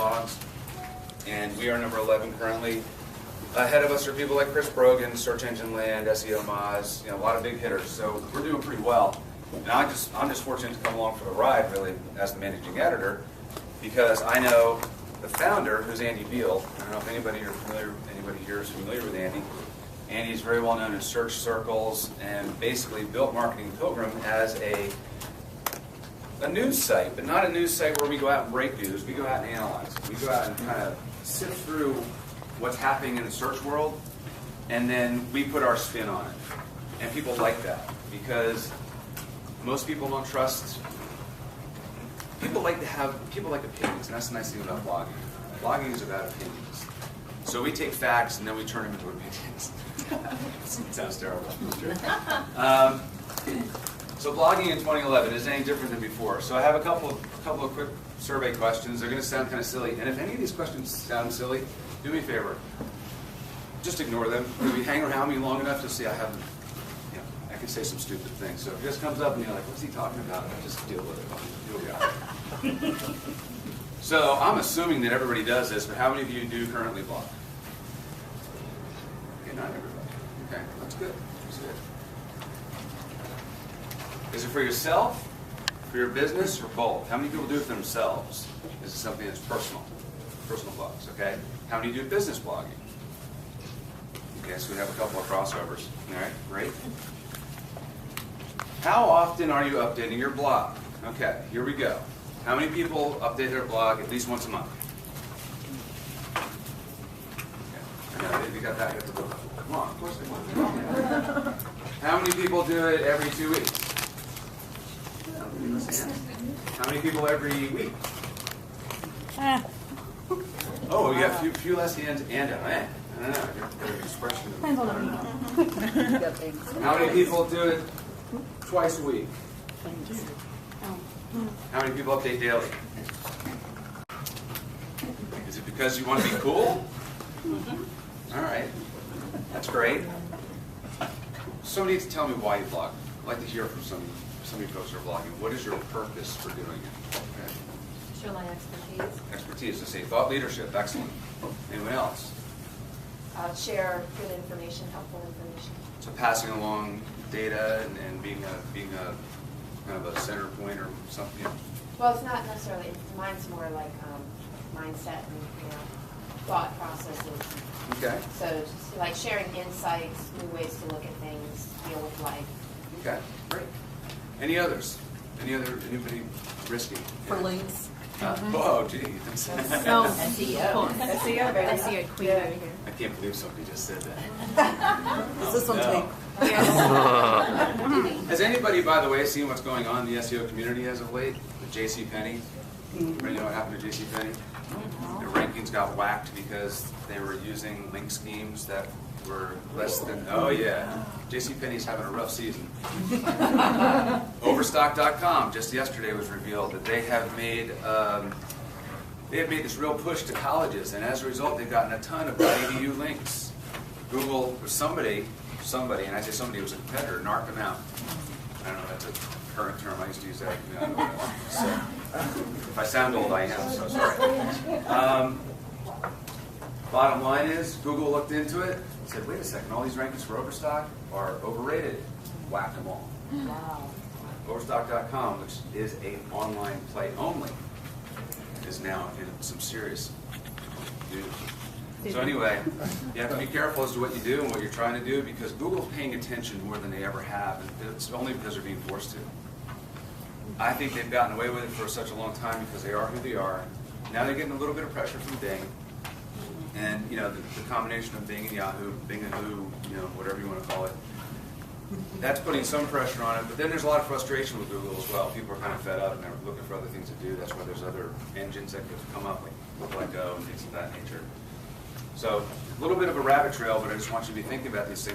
blogs, and we are number 11 currently. Ahead of us are people like Chris Brogan, Search Engine Land, SEO Moz, a lot of big hitters. So we're doing pretty well. And I'm just fortunate to come along for the ride, really, as the managing editor, because I know the founder, who's Andy Beal. I don't know if anybody here is familiar with Andy. Andy's very well known in search circles and basically built Marketing Pilgrim as a news site, but not a news site where we go out and break news. We go out and analyze. We go out and kind of sift through what's happening in the search world, and then we put our spin on it. And people like that because most people don't trust. People like opinions, and that's the nice thing about blogging. Blogging is about opinions. So we take facts and then we turn them into opinions. Sounds terrible. So blogging in 2011 is any different than before. So I have a couple of quick survey questions. They're going to sound kind of silly, and if any of these questions sound silly, do me a favor. Just ignore them. If you hang around me long enough, you'll see I haven't. I can say some stupid things. So if this comes up and you're like, "What's he talking about?" Just deal with it. You'll be all right. So I'm assuming that everybody does this, but how many of you do currently blog? Okay, not everybody. Okay, that's good. That's good. Is it for yourself, for your business, or both? How many people do it for themselves? Is it something that's personal blogs, okay? How many do business blogging? Okay, so we have a couple of crossovers. All right, great. How often are you updating your blog? Okay, here we go. How many people update their blog at least once a month? Okay, I know, we got that. You have to go. Come on, of course they want. How many people do it every 2 weeks? How many people every week? Oh, you got a few less hands and a man. I don't know. You have to get an expression. How many people do it twice a week? How many people update daily? Is it because you want to be cool? All right. That's great. Somebody needs to tell me why you blog. I'd like to hear from some of you folks who are blogging. What is your purpose for doing it? Okay. Show my expertise. Expertise. Let's say thought leadership. Excellent. Anyone else? Share good information, helpful information. So passing along data and being a kind of a center point or something. Well, it's not necessarily. Mine's more like mindset and thought processes. Okay. So just like sharing insights, new ways to look at things, deal with life. Okay. Great. Any others? Anybody risky? For links. Oh, gee. SEO. SEO queen over here. I can't believe somebody just said that. Is this on tape? Has anybody, by the way, seen what's going on in the SEO community as of late? With JCPenney? Anybody know what happened to JCPenney? Their rankings got whacked because they were using link schemes that were less than, oh yeah, JCPenney's having a rough season. Overstock.com just yesterday was revealed that they have made this real push to colleges, and as a result they've gotten a ton of .edu links. Google, or somebody, and I say somebody who was a competitor, narked them out. I don't know if that's a current term, I used to use that. So, if I sound old, I am, so sorry. Bottom line is, Google looked into it and said, wait a second, all these rankings for Overstock are overrated. Whacked them all. Wow. Overstock.com, which is an online play only, is now in some serious news. So anyway, you have to be careful as to what you do and what you're trying to do, because Google's paying attention more than they ever have, and it's only because they're being forced to. I think they've gotten away with it for such a long time because they are who they are. Now they're getting a little bit of pressure from Bing. And the combination of Bing and Yahoo, Bing and Who, whatever you want to call it, that's putting some pressure on it. But then there's a lot of frustration with Google as well. People are kind of fed up and they're looking for other things to do. That's why there's other engines that could come up, like Go and things of that nature. So a little bit of a rabbit trail, but I just want you to be thinking about these things.